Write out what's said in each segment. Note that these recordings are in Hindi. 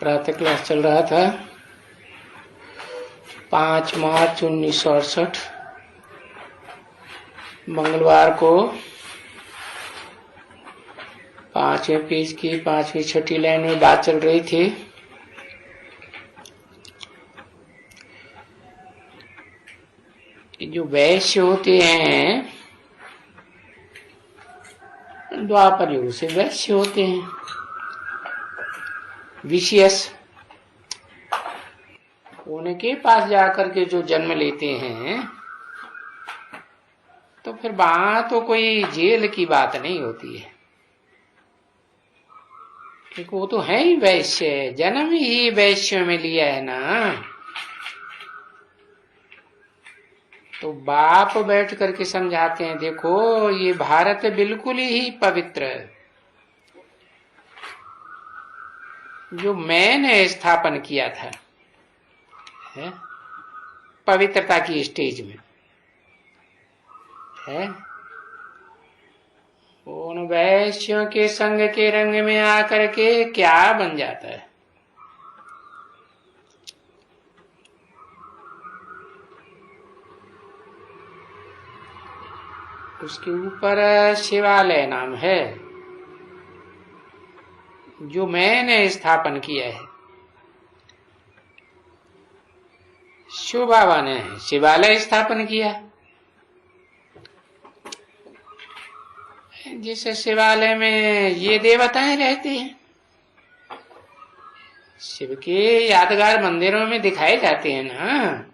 प्रातः क्लास चल रहा था 5 मार्च 1968 मंगलवार को 5वें पेज की 5वीं छठी लाइन में बात चल रही थी। जो वैश्य होते हैं द्वापर युग से वैश्य होते हैं, विशियस, उनके पास जाकर के जो जन्म लेते हैं तो फिर वहां तो कोई जेल की बात नहीं होती है, क्योंकि वो तो है ही वैश्य, जन्म ही वैश्य में लिया है ना। तो बाप बैठ करके समझाते हैं, देखो ये भारत बिल्कुल ही पवित्र है, जो मैंने स्थापन किया था है पवित्रता की स्टेज में है, उन वैश्यों के संग के रंग में आकर के क्या बन जाता है। उसके ऊपर शिवालय नाम है जो मैंने स्थापन किया है। शिव बाबा ने शिवालय स्थापन किया, जिस शिवालय में ये देवताएं रहती हैं, शिव के यादगार मंदिरों में दिखाए जाते हैं ना।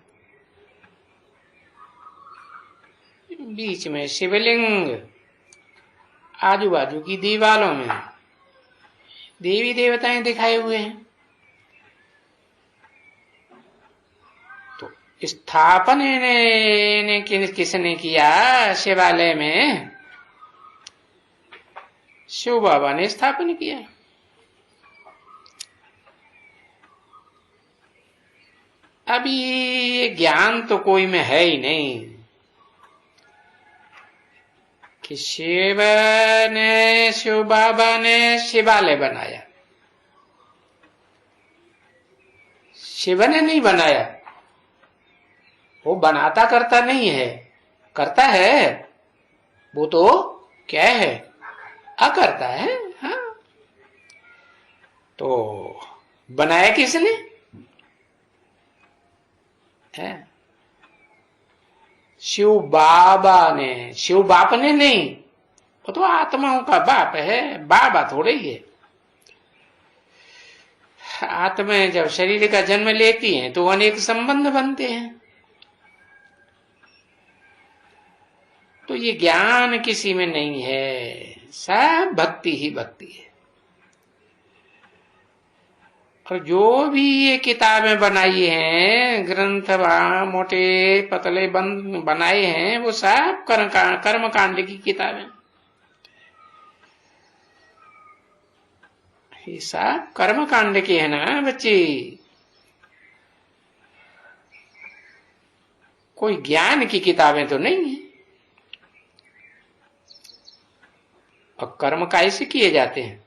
बीच में शिवलिंग, आजू बाजू की दीवारों में देवी देवताएं दिखाए हुए हैं। तो स्थापन ने किसने किया शिवालय में? शिव बाबा ने स्थापन किया। अभी ये ज्ञान तो कोई में है ही नहीं कि शिव बाबा ने शिवालय बनाया। शिव ने नहीं बनाया, वो बनाता करता नहीं है, करता है वो तो क्या है, अकर्ता है। हाँ, तो बनाया किसने है? शिव बाबा ने, शिव बाप ने नहीं, वो तो आत्माओं का बाप है, बाबा थोड़े ही है। आत्माएं जब शरीर का जन्म लेती हैं तो अनेक संबंध बनते हैं। तो ये ज्ञान किसी में नहीं है, सब भक्ति ही भक्ति है। और जो भी ये किताबें बनाई हैं, ग्रंथ मोटे पतले बनाए हैं, वो सब कर्म कांड की किताबें, ये सब कर्म कांड के है ना बच्चे। कोई ज्ञान की किताबें तो नहीं है। और कर्म कैसे किए जाते हैं?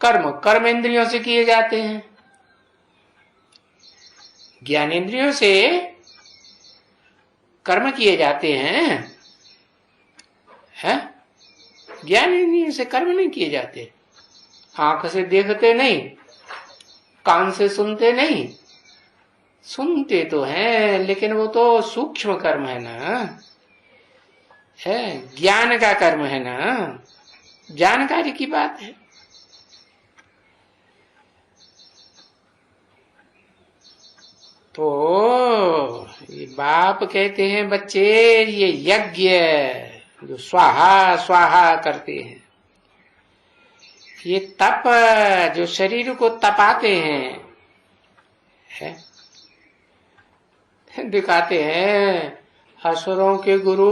कर्म इंद्रियों से किए जाते हैं, ज्ञान इंद्रियों से कर्म किए जाते हैं, ज्ञान इंद्रियों से कर्म नहीं किए जाते। आंख से देखते नहीं, कान से सुनते नहीं, सुनते तो हैं लेकिन वो तो सूक्ष्म कर्म है ना, है ज्ञान का कर्म है ना, जानकारी की बात है। तो ये बाप कहते हैं बच्चे, ये यज्ञ जो स्वाहा स्वाहा करते हैं, ये तप जो शरीर को तपाते हैं, है? दिखाते हैं। असुरों के गुरु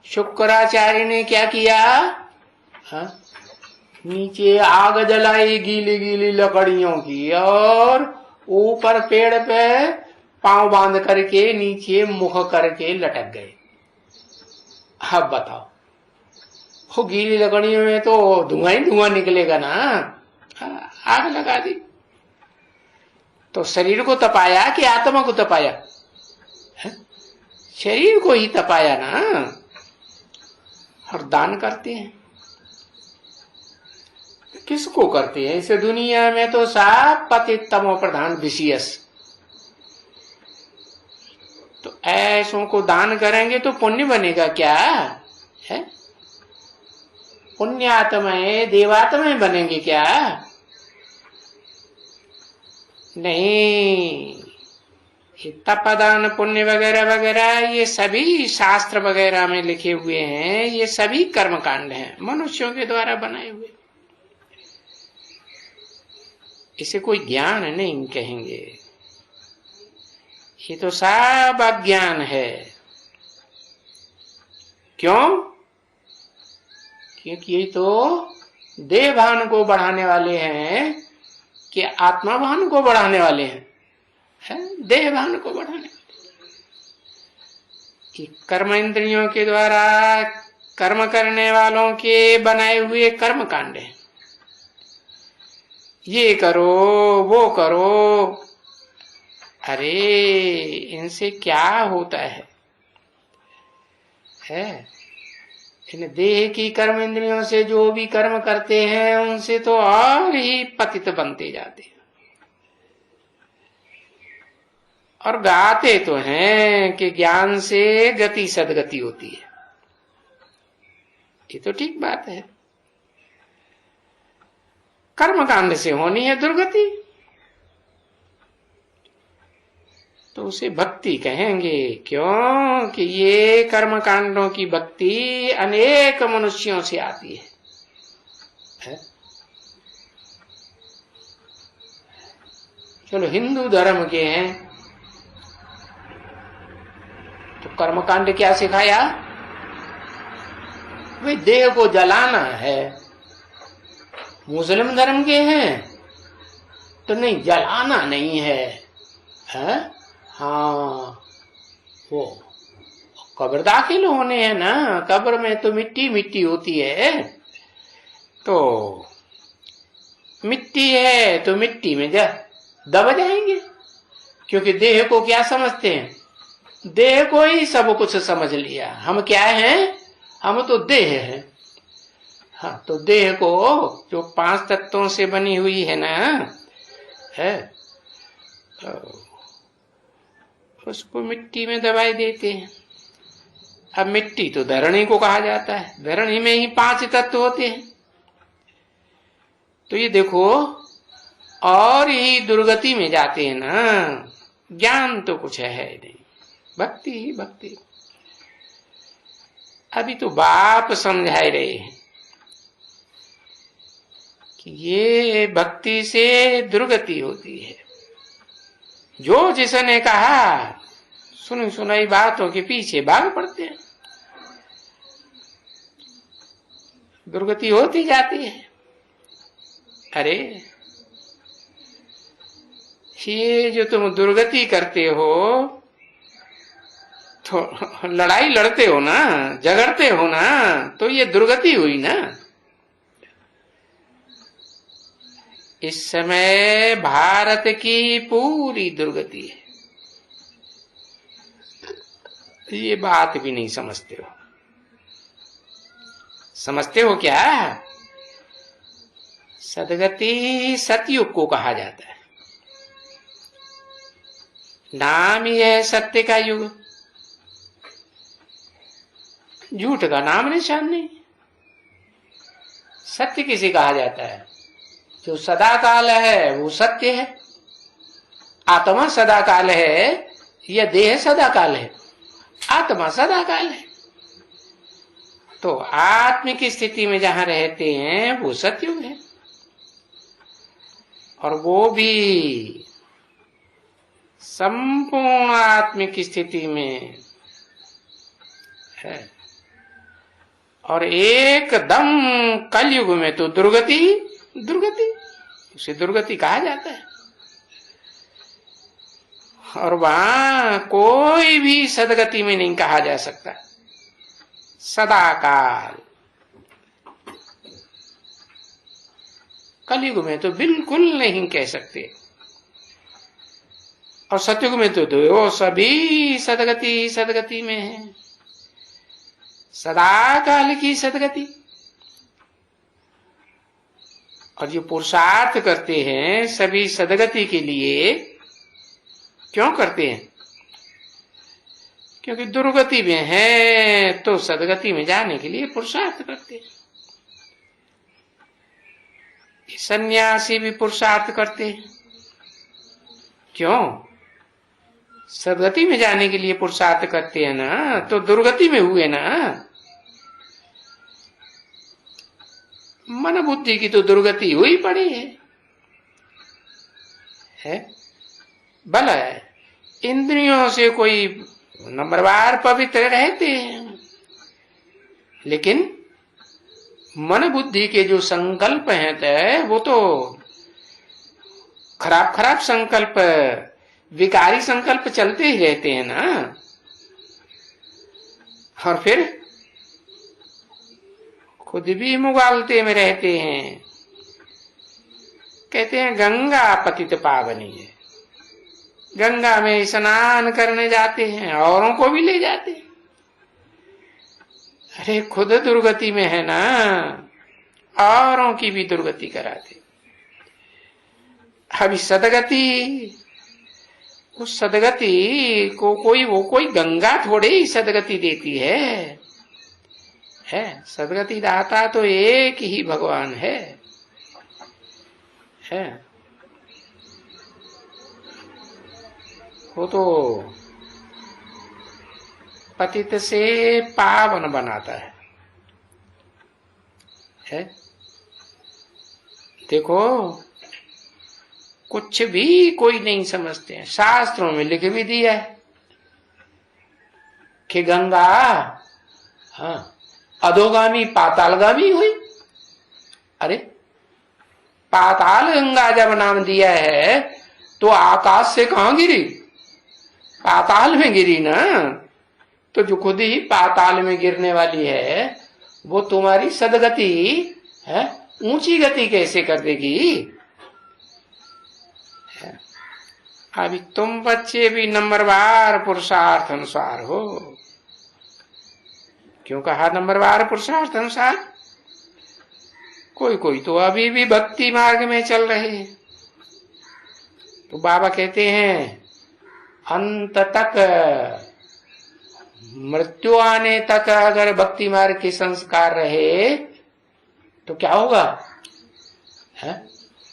शुक्राचार्य ने क्या किया? नीचे आग जलाई गीली गीली लकड़ियों की, और ऊपर पेड़ पे पांव बांध करके नीचे मुख करके लटक गए। अब बताओ, वो गीली लकड़ियों में तो धुआं ही धुआं निकलेगा ना। आग लगा दी तो शरीर को तपाया कि आत्मा को तपाया? शरीर को ही तपाया ना। और दान करते हैं, किसको करते हैं? इस दुनिया में तो सब पतित तमो प्रधान विषयस। तो ऐसों को दान करेंगे तो पुण्य बनेगा क्या है? पुण्यात्माएं देवात्माएं बनेंगे क्या? नहीं। ये तपदान पुण्य वगैरह वगैरह ये सभी शास्त्र वगैरह में लिखे हुए हैं, ये सभी कर्मकांड हैं मनुष्यों के द्वारा बनाए हुए। इसे कोई ज्ञान नहीं कहेंगे, ये तो सब अज्ञान है। क्यों? क्योंकि ये तो देह भान को बढ़ाने वाले हैं कि आत्मा भान को बढ़ाने वाले हैं? देह भान को बढ़ाने वाले। कर्म इंद्रियों के द्वारा कर्म करने वालों के बनाए हुए कर्म कांड है। ये करो वो करो, अरे इनसे क्या होता है? इन देह की कर्म इंद्रियों से जो भी कर्म करते हैं उनसे तो और ही पतित बनते जाते हैं। और गाते तो हैं कि ज्ञान से गति सदगति होती है। ये तो ठीक बात है, कर्मकांड से होनी है दुर्गति, तो उसे भक्ति कहेंगे। क्यों कि ये कर्मकांडों की भक्ति अनेक मनुष्यों से आती है? चलो हिंदू धर्म के हैं तो कर्मकांड क्या सिखाया? भाई देह को जलाना है। मुस्लिम धर्म के हैं तो नहीं, जलाना नहीं है, हाँ वो कब्र दाखिल होने हैं ना, कब्र में तो मिट्टी मिट्टी होती है, तो मिट्टी है तो मिट्टी में दब जाएंगे। क्योंकि देह को क्या समझते हैं? देह को ही सब कुछ समझ लिया। हम क्या हैं? हम तो देह हैं। हाँ, तो देह को जो 5 तत्वों से बनी हुई है ना, है उसको मिट्टी में दबाई देते हैं। अब मिट्टी तो धरणी को कहा जाता है, धरणी में ही 5 तत्व होते हैं। तो ये देखो और ही दुर्गति में जाते हैं ना। ज्ञान तो कुछ है नहीं, भक्ति ही भक्ति। अभी तो बाप समझाए रहे हैं कि ये भक्ति से दुर्गति होती है। जो जिसने कहा सुनी सुनाई बातों के पीछे भाग पड़ते हैं, दुर्गति होती जाती है। अरे ये जो तुम दुर्गति करते हो तो लड़ाई लड़ते हो ना, झगड़ते हो ना, तो ये दुर्गति हुई ना। इस समय भारत की पूरी दुर्गति है, ये बात भी नहीं समझते हो। समझते हो क्या? सदगति सतयुग को कहा जाता है, नाम ही है सत्य का युग। झूठ का नाम निशान नहीं। सत्य किसे कहा जाता है? जो सदा काल है वो सत्य है। आत्मा सदा काल है या देह सदा काल है? आत्मा सदा काल है। तो आत्मिक स्थिति में जहां रहते हैं वो सतयुग है, और वो भी संपूर्ण आत्मिक स्थिति में है। और एकदम कलयुग में तो दुर्गति दुर्गति, उसे दुर्गति कहा जाता है। और वहां कोई भी सदगति में नहीं कहा जा सकता। सदा काल कलयुग में तो बिल्कुल नहीं कह सकते। और सतयुग में तो दो सभी सदगति सदगति में है, सदा काल की सदगति। और जो पुरुषार्थ करते हैं सभी सदगति के लिए, क्यों करते हैं? क्योंकि दुर्गति में है तो सदगति में जाने के लिए पुरुषार्थ करते हैं। सन्यासी भी पुरुषार्थ करते हैं, क्यों? सदगति में जाने के लिए पुरुषार्थ करते हैं ना, तो दुर्गति में हुए ना। मन बुद्धि की तो दुर्गति हुई पड़ी है? भला है इंद्रियों से कोई नंबरवार पवित्र रहते हैं, लेकिन मन बुद्धि के जो संकल्प हैं वो तो खराब खराब संकल्प, विकारी संकल्प चलते ही रहते हैं ना। और फिर खुद भी मुगालते में रहते हैं। कहते हैं गंगा पतित पावनी है, गंगा में स्नान करने जाते हैं, औरों को भी ले जाते हैं। अरे खुद दुर्गति में है ना, औरों की भी दुर्गति कराते। अभी सदगति, उस सदगति को कोई गंगा थोड़े ही सदगति देती है। सदगति दाता तो एक ही भगवान है। वो तो पतित से पावन बनाता है। देखो कुछ भी कोई नहीं समझते हैं, शास्त्रों में लिख भी दिया है कि गंगा अधोगामी पातालगामी हुई। अरे पाताल गंगा जब नाम दिया है तो आकाश से कहां गिरी? पाताल में गिरी ना। तो जो खुद ही पाताल में गिरने वाली है वो तुम्हारी सदगति है ऊंची गति कैसे कर देगी? अभी तुम बच्चे भी नंबरवार पुरुषार्थ अनुसार हो। क्यों कहा नंबरवार पुरुषार्थ अनुसार? कोई तो अभी भी भक्ति मार्ग में चल रहे हैं। तो बाबा कहते हैं अंत तक, मृत्यु आने तक अगर भक्ति मार्ग के संस्कार रहे तो क्या होगा?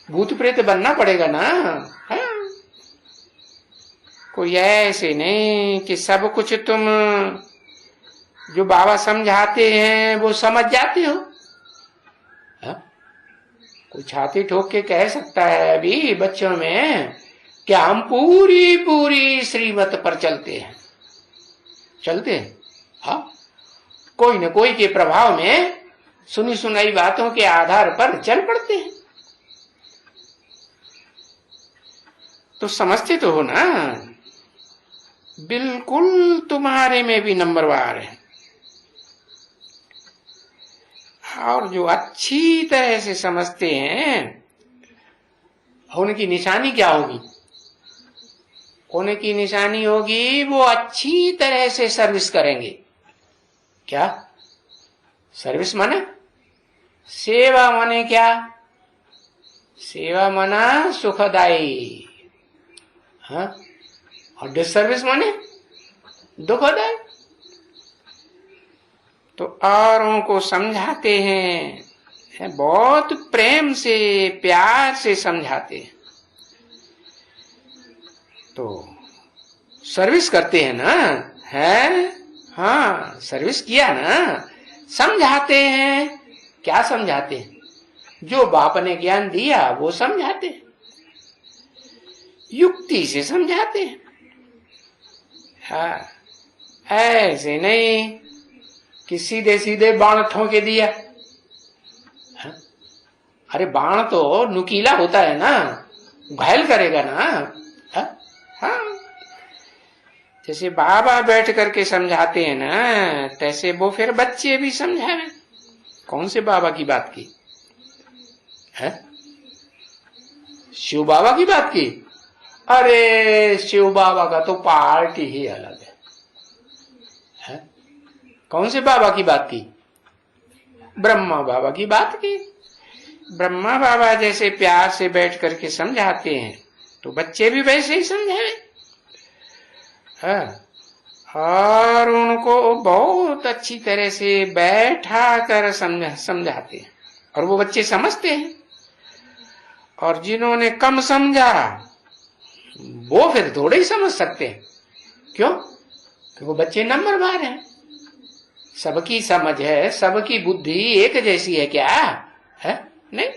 भूत प्रेत बनना पड़ेगा ना। कोई ऐसे नहीं कि सब कुछ तुम जो बाबा समझाते हैं वो समझ जाते हो। कोई छाती ठोक के कह सकता है अभी बच्चों में कि हम पूरी पूरी श्रीमत पर चलते हैं। कोई न कोई के प्रभाव में सुनी सुनाई बातों के आधार पर चल पड़ते हैं। तो समझते तो हो ना, बिल्कुल तुम्हारे में भी नंबरवार है। और जो अच्छी तरह से समझते हैं उनकी निशानी क्या होगी? उनकी निशानी होगी वो अच्छी तरह से सर्विस करेंगे। क्या सर्विस माने? सेवा माने क्या? सेवा माना सुखदायी, और डिसर्विस माने दुखदायी। तो औरों को समझाते हैं, बहुत प्रेम से प्यार से समझाते हैं। तो सर्विस करते हैं ना, सर्विस किया ना। समझाते हैं, क्या समझाते हैं? जो बाप ने ज्ञान दिया वो समझाते हैं, युक्ति से समझाते हैं। ऐसे नहीं कि सीधे सीधे बाण ठोके दिया। अरे बाण तो नुकीला होता है ना, घायल करेगा ना। जैसे बाबा बैठ करके समझाते हैं ना, तैसे वो फिर बच्चे भी समझावे। कौन से बाबा की बात की है? शिव बाबा की बात की? अरे शिव बाबा का तो पार्टी ही अलग है? कौन से बाबा की बात की? ब्रह्मा बाबा की बात की। ब्रह्मा बाबा जैसे प्यार से बैठ करके समझाते हैं तो बच्चे भी वैसे ही समझे। और उनको बहुत अच्छी तरह से बैठा कर समझाते हैं और वो बच्चे समझते हैं। और जिन्होंने कम समझा वो फिर थोड़े ही समझ सकते हैं। क्यों? क्योंकि वो बच्चे नंबर बार हैं। सबकी समझ है, सबकी बुद्धि एक जैसी है क्या है? नहीं।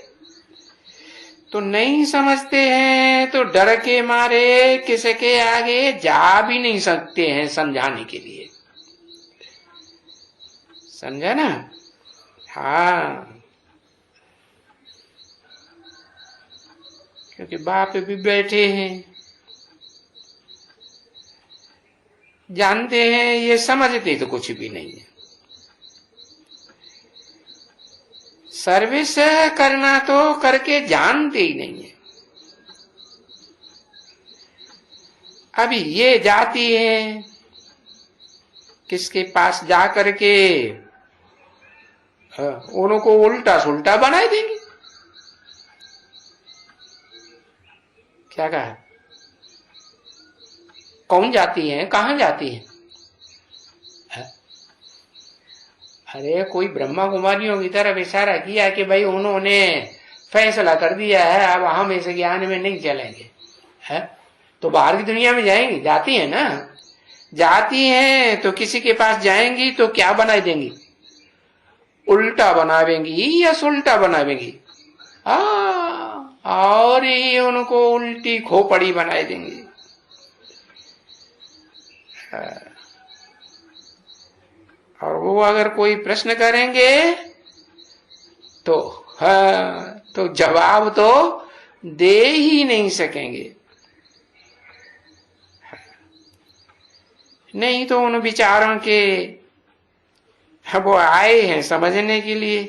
तो नहीं समझते हैं तो डर के मारे किसी के आगे जा भी नहीं सकते हैं समझाने के लिए। समझा ना? हाँ, क्योंकि बाप भी बैठे हैं, जानते हैं, ये समझते तो कुछ भी नहीं है। सर्विस करना तो करके जानते ही नहीं है। अभी ये जाती है किसके पास जा करके उनको उल्टा सुल्टा बना देंगे। क्या कहा? कौन जाती है? कहां जाती है? अरे कोई ब्रह्मा कुमारियों की तरफ इशारा किया कि भाई उन्होंने फैसला कर दिया है, अब हम इस ज्ञान में नहीं चलेंगे, है? तो बाहर की दुनिया में जाएंगी, जाती है ना? जाती हैं तो किसी के पास जाएंगी तो क्या बना देंगी? उल्टा बनावेंगी या सुल्टा बनावेंगी? और ही उनको उल्टी खोपड़ी बनाए देंगी। और वो अगर कोई प्रश्न करेंगे तो तो जवाब तो दे ही नहीं सकेंगे। नहीं तो उन विचारों के वो आए हैं समझने के लिए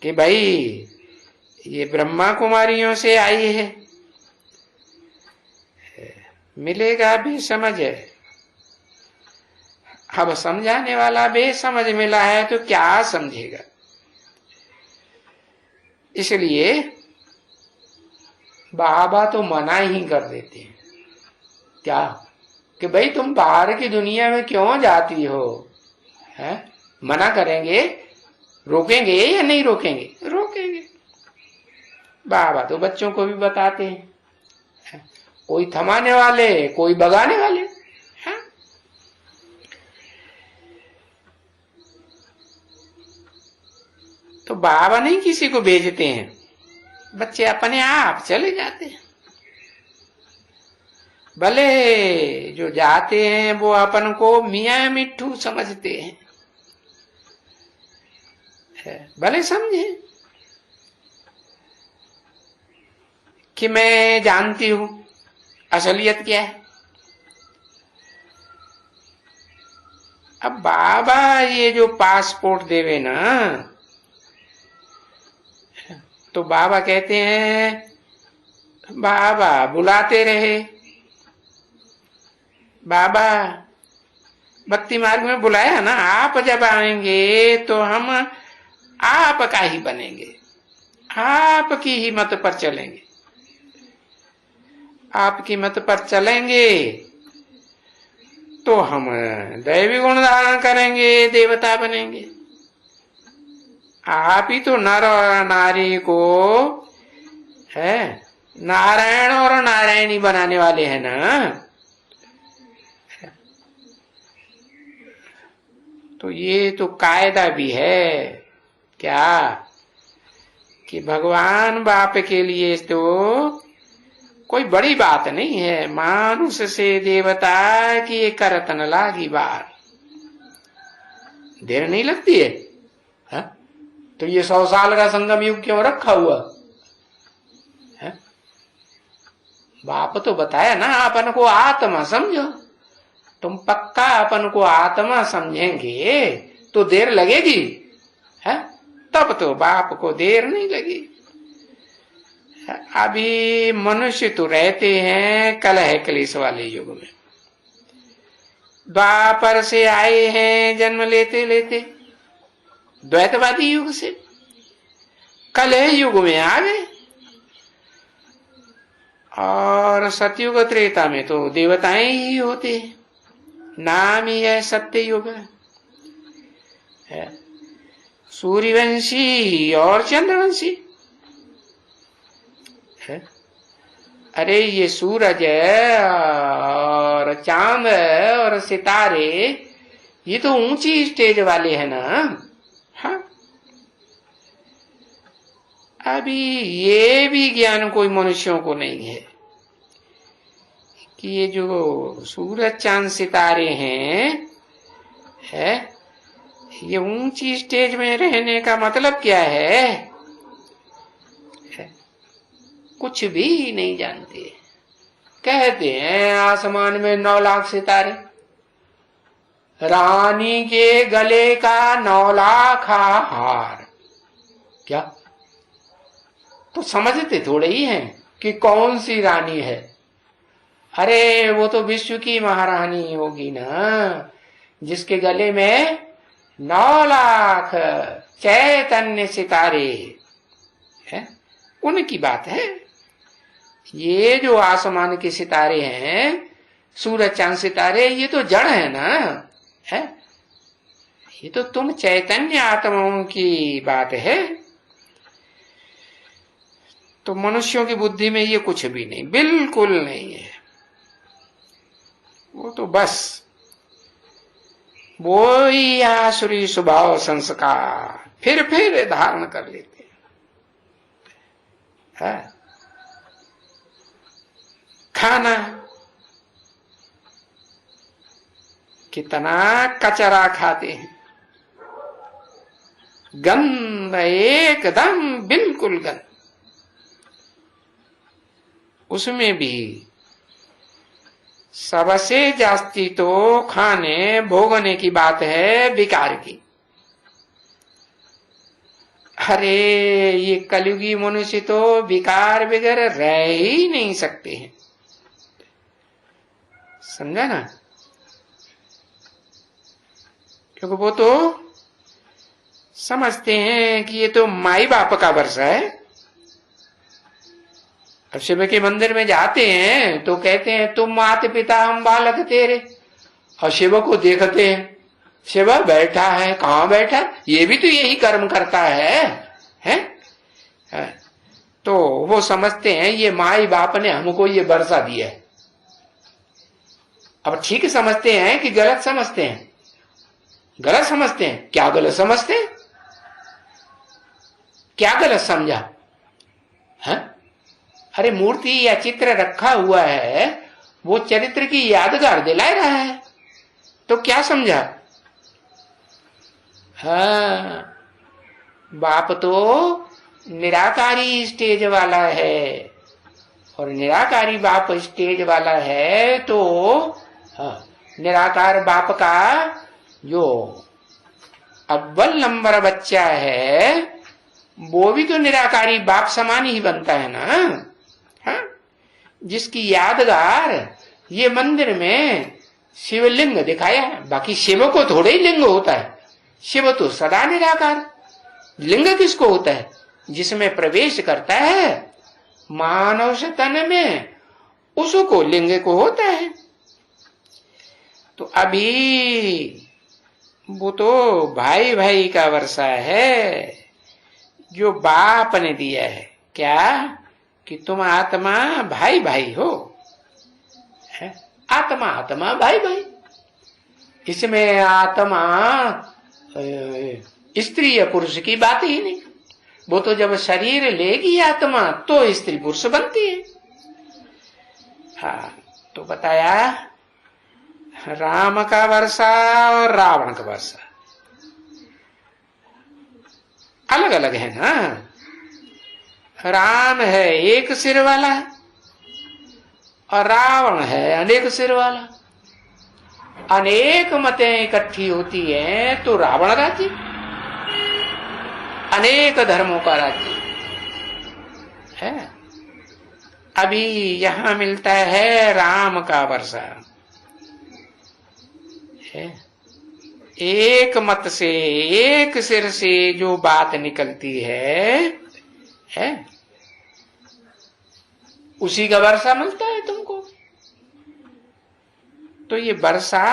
कि भाई ये ब्रह्मा कुमारियों से आई है, मिलेगा भी समझ है। अब समझाने वाला बेसमझ मिला है तो क्या समझेगा? इसलिए बाबा तो मना ही कर देते हैं। क्या? कि भाई तुम बाहर की दुनिया में क्यों जाती हो? है? मना करेंगे, रोकेंगे या नहीं रोकेंगे? रोकेंगे। बाबा तो बच्चों को भी बताते हैं, कोई थमाने वाले, कोई भगाने वाले। है? तो बाबा नहीं किसी को भेजते हैं, बच्चे अपने आप चले जाते हैं। भले जो जाते हैं वो अपन को मियाँ मिट्ठू समझते हैं, भले समझे कि मैं जानती हूं असलियत क्या है। अब बाबा ये जो पासपोर्ट देवे ना, तो बाबा कहते हैं, बाबा बुलाते रहे, बाबा भक्ति मार्ग में बुलाया ना, आप जब आएंगे तो हम आपका ही बनेंगे, आपकी ही मत पर चलेंगे, आपकी मत पर चलेंगे तो हम दैवी गुण धारण करेंगे, देवता बनेंगे। आप ही तो नर और नारी को है नारायण और नारायणी बनाने वाले हैं ना। तो ये तो कायदा भी है क्या कि भगवान बाप के लिए तो कोई बड़ी बात नहीं है, मानुष से देवता की एक करतन लागी बार, देर नहीं लगती है, हा? तो ये 100 साल का संगम युग क्यों रखा हुआ है? बाप तो बताया ना, अपन को आत्मा समझो। तुम पक्का अपन को आत्मा समझेंगे तो देर लगेगी, है? तब तो बाप को देर नहीं लगी, अभी मनुष्य तो रहते हैं कलह क्लेश वाले युग में, द्वापर से आए हैं जन्म लेते लेते द्वैतवादी युग से कलह युग में आ गए, और सतयुग त्रेता में तो देवताएं ही होते हैं, नाम ही है सत्य युग है। सूर्यवंशी और चंद्रवंशी है। अरे ये सूरज और चांद और सितारे ये तो ऊंची स्टेज वाले हैं ना। हाँ, अभी ये भी ज्ञान कोई मनुष्यों को नहीं है कि ये जो सूरज चांद सितारे हैं है, ये ऊंची स्टेज में रहने का मतलब क्या है? कुछ भी नहीं जानते। कहते हैं आसमान में 9 लाख सितारे, रानी के गले का 9 लाख हार। क्या तो समझते थोड़े ही हैं कि कौन सी रानी है? अरे वो तो विश्व की महारानी होगी ना, जिसके गले में 9 लाख चैतन्य सितारे हैं, उनकी बात है। ये जो आसमान के सितारे हैं, सूरज चांद सितारे, ये तो जड़ है ना, है? ये तो तुम चैतन्य आत्माओं की बात है। तो मनुष्यों की बुद्धि में ये कुछ भी नहीं, बिल्कुल नहीं है। वो तो बस वो ही आसुरी स्वभाव संस्कार फिर धारण कर लेते हैं। खाना कितना कचरा खाते हैं, गंध एकदम बिल्कुल गंध, उसमें भी सबसे जास्ती तो खाने भोगने की बात है विकार की। अरे ये कलयुगी मनुष्य तो विकार बगैर रह ही नहीं सकते हैं, समझा ना? क्योंकि वो तो समझते हैं कि ये तो माई बाप का वर्षा है। अब शिव के मंदिर में जाते हैं तो कहते हैं तुम माता पिता हम बालक तेरे, और शिव को देखते हैं, शिव बैठा है, कहाँ बैठा? ये भी तो यही कर्म करता है? तो वो समझते हैं ये माई बाप ने हमको ये वर्षा दिया है। अब ठीक समझते हैं कि गलत समझते हैं? गलत समझते हैं। क्या गलत समझते हैं? क्या गलत समझा है? अरे मूर्ति या चित्र रखा हुआ है, वो चरित्र की यादगार दिला रहा है, तो क्या समझा? हाँ, बाप तो निराकारी स्टेज वाला है, और निराकारी बाप स्टेज वाला है तो निराकार बाप का जो अव्वल नंबर बच्चा है वो भी तो निराकारी बाप समान ही बनता है ना। हाँ? जिसकी यादगार ये मंदिर में शिवलिंग दिखाया है। बाकी शिव को थोड़े ही लिंग होता है, शिव तो सदा निराकार। लिंग किसको होता है? जिसमें प्रवेश करता है मानव तन में, उसको लिंग को होता है। तो अभी वो तो भाई भाई का वर्षा है जो बाप ने दिया है। क्या कि तुम आत्मा भाई भाई हो, है? आत्मा आत्मा भाई भाई। इसमें आत्मा स्त्री या पुरुष की बात ही नहीं। वो तो जब शरीर लेगी आत्मा तो स्त्री पुरुष बनती है। हाँ, तो बताया राम का वर्षा और रावण का वर्षा अलग अलग है ना। राम है एक सिर वाला और रावण है अनेक सिर वाला। अनेक मतें इकट्ठी होती हैं तो रावण राज्य, अनेक धर्मों का राज्य है। अभी यहां मिलता है राम का वर्षा है। एक मत से, एक सिर से जो बात निकलती है उसी का वर्षा मिलता है तुमको। तो ये वर्षा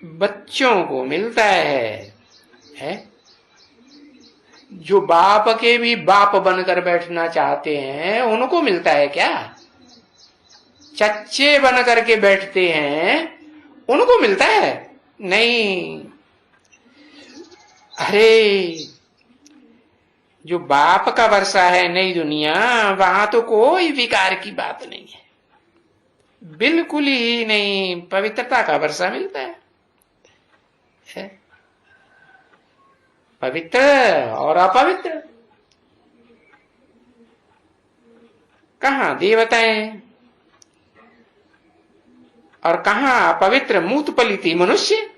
बच्चों को मिलता है? जो बाप के भी बाप बनकर बैठना चाहते हैं उनको मिलता है क्या? चच्चे बन करके बैठते हैं उनको मिलता है? नहीं। अरे जो बाप का वर्षा है नई दुनिया, वहां तो कोई विकार की बात नहीं है, बिल्कुल ही नहीं। पवित्रता का वर्षा मिलता है? पवित्र और अपवित्र, कहां देवताएं और कहां अपवित्र मूत पलिती मनुष्य।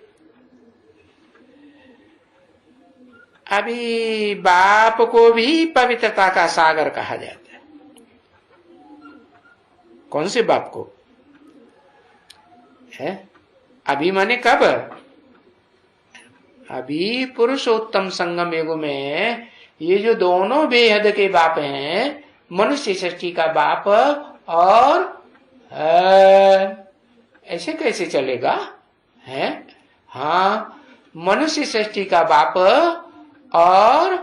अभी बाप को भी पवित्रता का सागर कहा जाता है। कौन से बाप को है? अभी माने कब? अभी पुरुषोत्तम संगम युग में ये जो दोनों बेहद के बाप हैं, मनुष्य सृष्टि का बाप और ऐसे कैसे चलेगा है? हाँ, मनुष्य सृष्टि का बाप और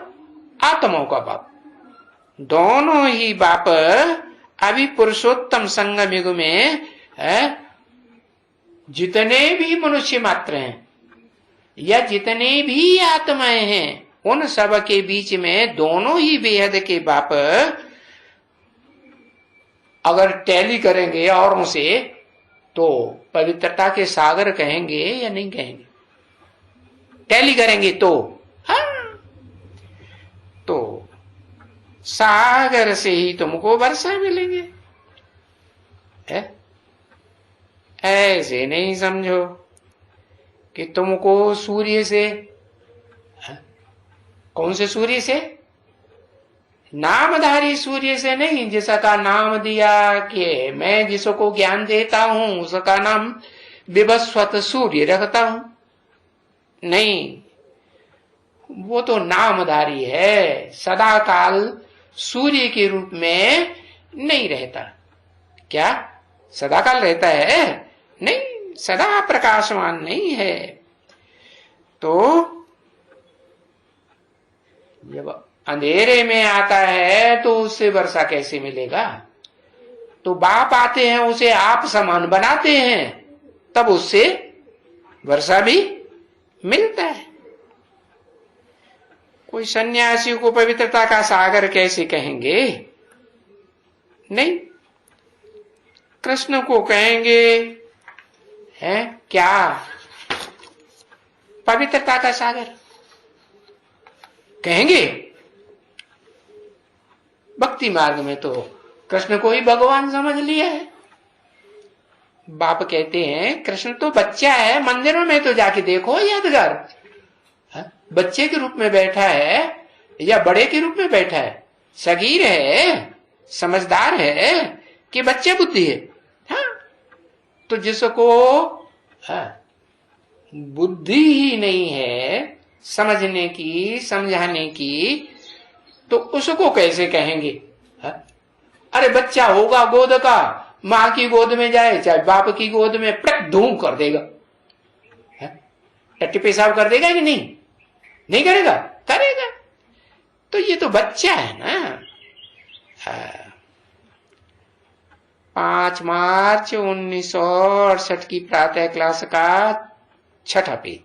आत्माओं का बाप, दोनों ही बाप अभी पुरुषोत्तम संगम युग में है। जितने भी मनुष्य मात्र हैं या जितने भी आत्माएं हैं, उन सब के बीच में दोनों ही बेहद के बाप अगर टैली करेंगे औरों से तो पवित्रता के सागर कहेंगे या नहीं कहेंगे? टैली करेंगे तो हाँ, तो सागर से ही तुमको वर्षा मिलेंगे है? ऐसे नहीं समझो कि तुमको सूर्य से, कौन से सूर्य से? नामधारी सूर्य से नहीं, जिसका नाम दिया कि मैं जिसको ज्ञान देता हूं उसका नाम विवस्वत सूर्य रखता हूं। नहीं, वो तो नामधारी है, सदा काल सूर्य के रूप में नहीं रहता। क्या सदा काल रहता है? नहीं, सदा प्रकाशमान नहीं है। तो जब अंधेरे में आता है तो उससे वर्षा कैसे मिलेगा? तो बाप आते हैं, उसे आप समान बनाते हैं, तब उससे वर्षा भी मिलता है। कोई सन्यासी को पवित्रता का सागर कैसे कहेंगे? नहीं, कृष्ण को कहेंगे है क्या पवित्रता का सागर कहेंगे? भक्ति मार्ग में तो कृष्ण को ही भगवान समझ लिया है। बाप कहते हैं कृष्ण तो बच्चा है, मंदिरों में तो जाके देखो यादगार, बच्चे के रूप में बैठा है या बड़े के रूप में बैठा है? सगीर है, समझदार है कि बच्चे बुद्धि है? हाँ, तो जिसको बुद्धि ही नहीं है समझने की, समझाने की, तो उसको कैसे कहेंगे? अरे बच्चा होगा गोद का, माँ की गोद में जाए चाहे बाप की गोद में, पटक धूम कर देगा, टट्टी पेशाब कर देगा कि नहीं? नहीं करेगा? करेगा। तो ये तो बच्चा है ना। 5 मार्च 1968 की प्रातः क्लास का 6ठा पेज।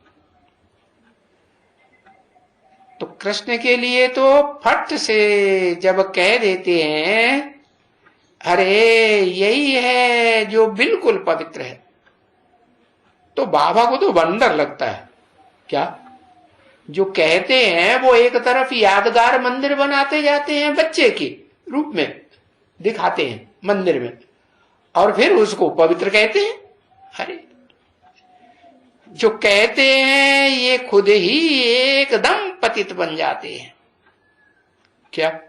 तो कृष्ण के लिए तो फट से जब कह देते हैं अरे यही है जो बिल्कुल पवित्र है, तो बाबा को तो बंदर लगता है। क्या जो कहते हैं वो एक तरफ यादगार मंदिर बनाते जाते हैं, बच्चे के रूप में दिखाते हैं मंदिर में, और फिर उसको पवित्र कहते हैं। अरे जो कहते हैं ये खुद ही एकदम पतित बन जाते हैं। क्या?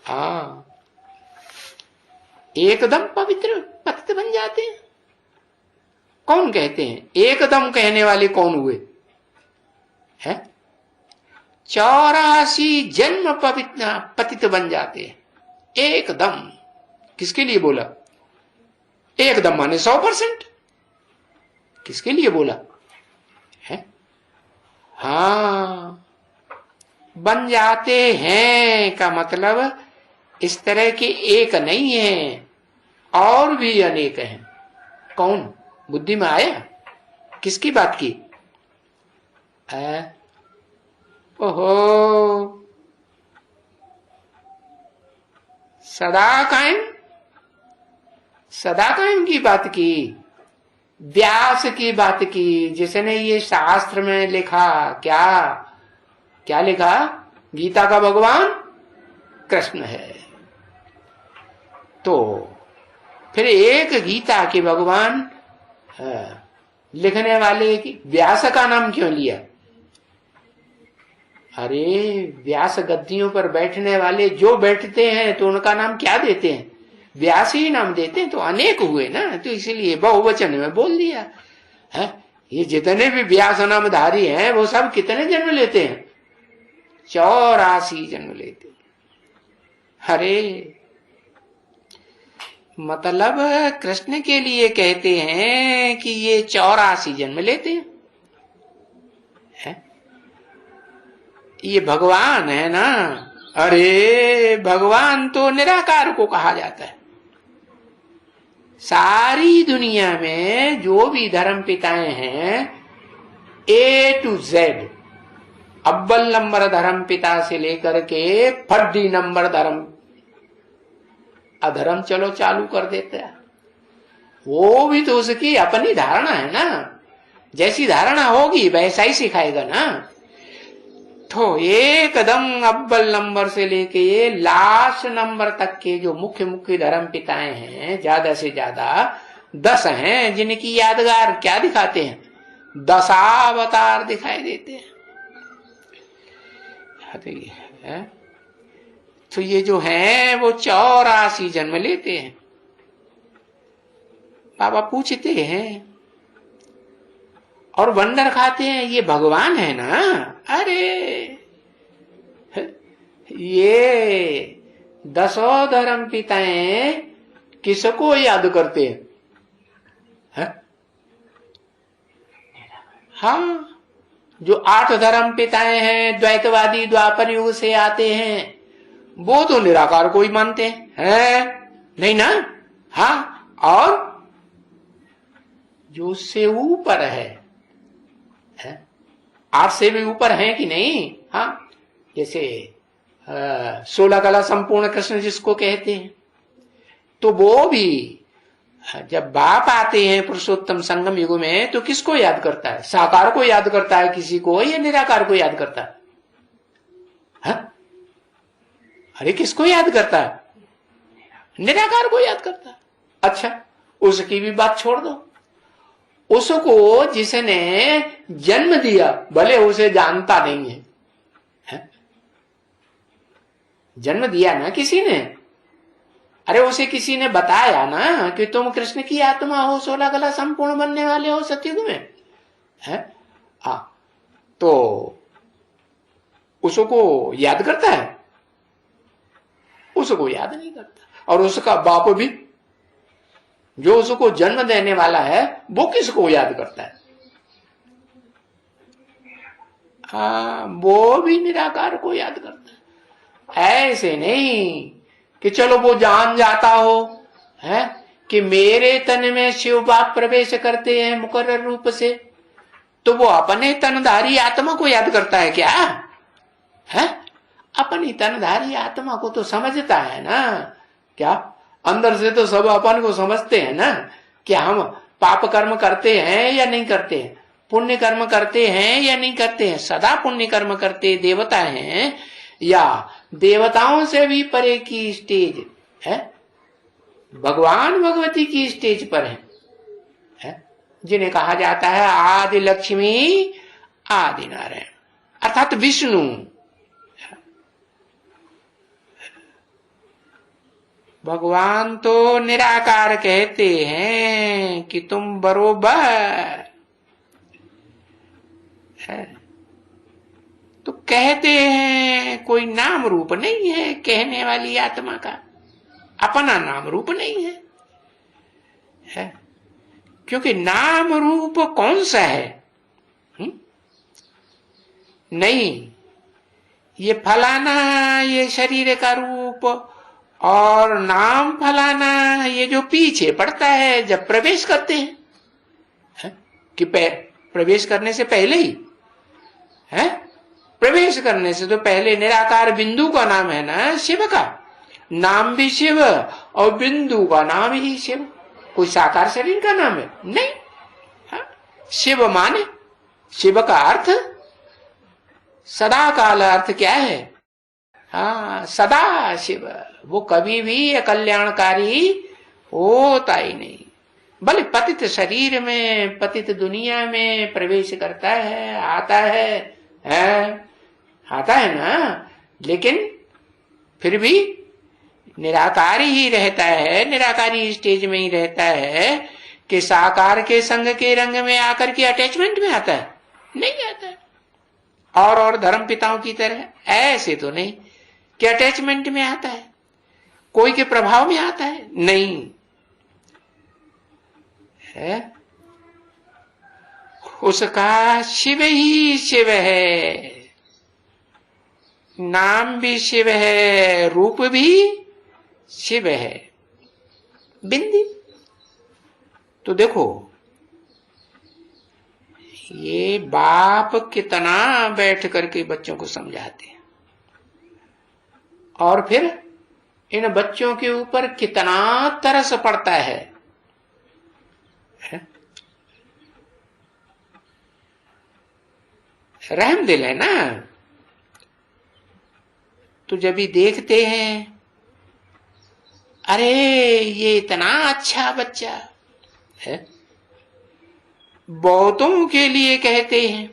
हाँ, एकदम पवित्र पतित बन जाते हैं? कौन कहते हैं? एकदम कहने वाले कौन हुए हैं? 84 जन्म पवित्र पतित बन जाते हैं एकदम। किसके लिए बोला एकदम? माने 100%। किसके लिए बोला है? हाँ, बन जाते हैं का मतलब इस तरह के एक नहीं है, और भी अनेक हैं। कौन बुद्धि में आया? किसकी बात की? ओहो, सदा कायम की बात की, व्यास की बात की, जिसने ये शास्त्र में लिखा। क्या लिखा? गीता का भगवान कृष्ण है। तो फिर एक गीता के भगवान लिखने वाले की व्यास का नाम क्यों लिया? अरे व्यास गद्दियों पर बैठने वाले जो बैठते हैं तो उनका नाम क्या देते हैं? व्यास ही नाम देते हैं। तो अनेक हुए ना, तो इसीलिए बहुवचन में बोल दिया है। ये जितने भी व्यास नामधारी हैं वो सब कितने जन्म लेते हैं? 84 जन्म लेते। अरे मतलब कृष्ण के लिए कहते हैं कि ये 84 जन्म लेते हैं है? ये भगवान है ना। अरे भगवान तो निराकार को कहा जाता है। सारी दुनिया में जो भी धर्म पिताएं हैं, A to Z, अव्वल नंबर धर्म पिता से लेकर के फर्दी नंबर धर्म अधर्म चलो चालू कर देते हैं। वो भी तो उसकी अपनी धारणा है ना, जैसी धारणा होगी वैसा ही सिखाएगा ना। तो एकदम अव्वल नंबर से लेके ये लास्ट नंबर तक के जो मुख्य धर्म पिताएं हैं, ज्यादा से ज्यादा 10 हैं, जिनकी यादगार क्या दिखाते हैं? 10 अवतार दिखाई देते हैं। तो ये जो है वो 84 जन्म लेते हैं। बाबा पूछते हैं और वंडर खाते हैं, ये भगवान है ना? अरे ये 10 धर्म पिताएं किसको याद करते हैं? हाँ, जो 8 धर्म पिताएं हैं द्वैतवादी द्वापर युग से आते हैं, वो तो निराकार को ही मानते हैं नहीं ना? हाँ, और जो उससे ऊपर है 8 से भी ऊपर है कि नहीं? हाँ, जैसे 16 कला संपूर्ण कृष्ण जिसको कहते हैं, तो वो भी जब बाप आते हैं पुरुषोत्तम संगम युग में तो किसको याद करता है? साकार को याद करता है किसी को, या निराकार को याद करता है? हाँ? अरे किसको याद करता है? निराकार को याद करता है। अच्छा, उसकी भी बात छोड़ दो। उसको जिसने जन्म दिया, भले उसे जानता नहीं है, जन्म दिया ना किसी ने, अरे उसे किसी ने बताया ना कि तुम कृष्ण की आत्मा हो, 16 कला संपूर्ण बनने वाले हो सतयुग में है? तो उसको याद करता है? उसको याद नहीं करता। और उसका बाप भी जो उसको जन्म देने वाला है, वो किसको याद करता है? वो भी निराकार को याद करता है। ऐसे नहीं कि चलो वो जान जाता हो है कि मेरे तन में शिव बाप प्रवेश करते हैं मुकर्रर रूप से, तो वो अपने तनधारी आत्मा को याद करता है क्या? है? अपनी तनधारी आत्मा को तो समझता है ना। क्या अंदर से तो सब अपन को समझते हैं ना कि हम पाप कर्म करते हैं या नहीं करते हैं, पुण्य कर्म करते हैं या नहीं करते हैं, सदा पुण्य कर्म करते देवता हैं या देवताओं से भी परे की स्टेज है, भगवान भगवती की स्टेज पर है, जिन्हें कहा जाता है आदि लक्ष्मी आदि नारायण अर्थात विष्णु। भगवान तो निराकार कहते हैं कि तुम बरोबर है। तो कहते हैं, कोई नाम रूप नहीं है कहने वाली आत्मा का, अपना नाम रूप नहीं है? क्योंकि नाम रूप कौन सा है? नहीं, ये फलाना ये शरीर का रूप, और नाम फलाना ये जो पीछे पड़ता है जब प्रवेश करते हैं, कि प्रवेश करने से पहले ही है, प्रवेश करने से तो पहले निराकार बिंदु का नाम है ना शिव का, नाम भी शिव और बिंदु का नाम ही शिव। कोई साकार शरीर का नाम है नहीं। शिव माने, शिव का अर्थ सदा काल अर्थ क्या है? सदा शिव, वो कभी भी अकल्याणकारी होता ही नहीं। भले पतित शरीर में, पतित दुनिया में प्रवेश करता है, आता है ना, लेकिन फिर भी निराकारी ही रहता है, निराकारी स्टेज में ही रहता है कि साकार के संग के रंग में आकर के अटैचमेंट में आता है? नहीं आता है। और धर्म पिताओं की तरह ऐसे तो नहीं कि अटैचमेंट में आता है, कोई के प्रभाव में आता है, नहीं है। उसका शिव ही शिव है, नाम भी शिव है, रूप भी शिव है, बिंदी। तो देखो ये बाप कितना बैठ करके बच्चों को समझाते हैं, और फिर इन बच्चों के ऊपर कितना तरस पड़ता है? रहम दिल है ना। तो जब भी देखते हैं, अरे ये इतना अच्छा बच्चा है, बहुतों के लिए कहते हैं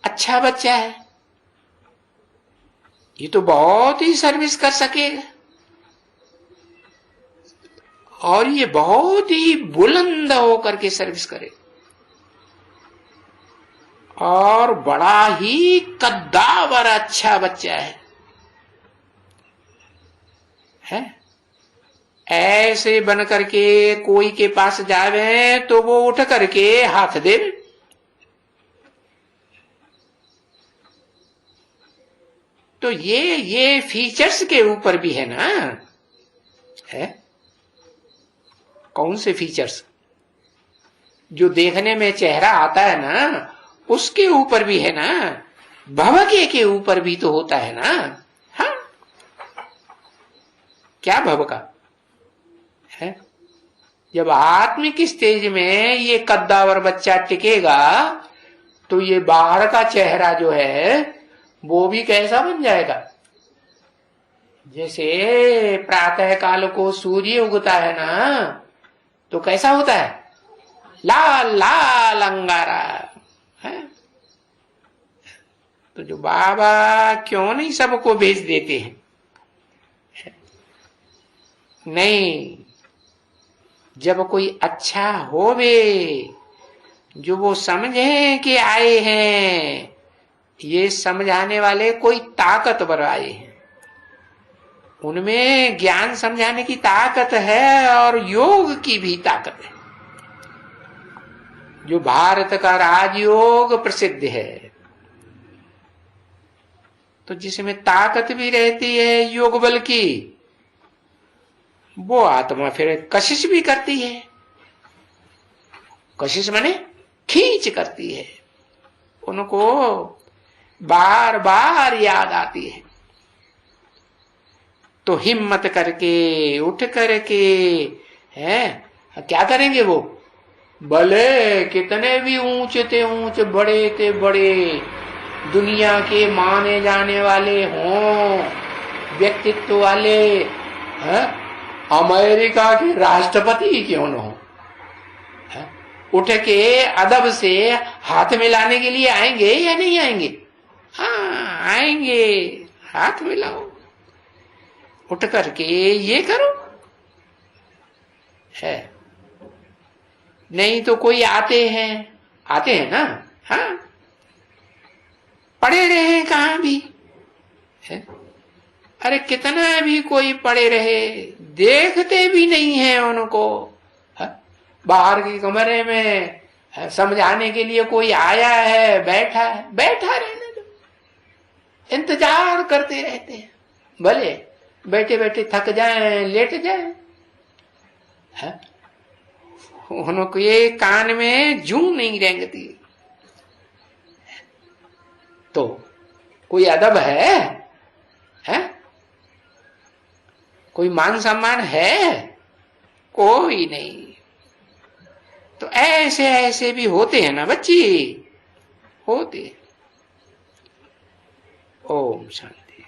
अच्छा बच्चा है, ये तो बहुत ही सर्विस कर सकेगा, और ये बहुत ही बुलंद होकर के सर्विस करे, और बड़ा ही कद्दावर अच्छा बच्चा है। ऐसे बन करके कोई के पास जावे तो वो उठ करके हाथ दे। तो ये फीचर्स के ऊपर भी है ना, है? कौन से फीचर्स? जो देखने में चेहरा आता है ना, उसके ऊपर भी है ना, भवके के ऊपर भी तो होता है ना। हाँ, क्या भव का है? जब आत्मिक स्टेज में ये कद्दावर बच्चा टिकेगा तो ये बाहर का चेहरा जो है वो भी कैसा बन जाएगा? जैसे प्रातः काल को सूर्य उगता है ना, तो कैसा होता है? लाल लाल अंगारा है। तो जो बाबा क्यों नहीं सबको भेज देते हैं? नहीं, जब कोई अच्छा होवे, जो वो समझे कि आए हैं, ये समझाने वाले कोई ताकतवर आए हैं, उनमें ज्ञान समझाने की ताकत है और योग की भी ताकत है, जो भारत का राजयोग प्रसिद्ध है। तो जिसमें ताकत भी रहती है योग बल की, वो आत्मा फिर कशिश भी करती है। कशिश माने खींच करती है, उनको बार बार याद आती है। तो हिम्मत करके उठ करके है क्या करेंगे? वो भले कितने भी ऊंचे थे ऊंचे, बड़े थे बड़े, दुनिया के माने जाने वाले हों, व्यक्तित्व वाले, है? अमेरिका के राष्ट्रपति क्यों न हो, उठ के अदब से हाथ मिलाने के लिए आएंगे या नहीं आएंगे? हाँ आएंगे, हाथ मिलाओ। उठ करके ये करो है। नहीं तो कोई आते हैं ना, हाँ, पड़े रहे कहां भी है। अरे कितना भी कोई पड़े रहे, देखते भी नहीं है उनको। है? बाहर के कमरे में समझाने के लिए कोई आया है, बैठा रहने दो, इंतजार करते रहते हैं। भले बैठे बैठे थक जाएं, लेट जाएं, उनको ये कान में जूं नहीं रेंगती। तो कोई अदब है? कोई मान सम्मान है? कोई नहीं। तो ऐसे भी होते हैं ना बच्ची, होते। ओम शांति।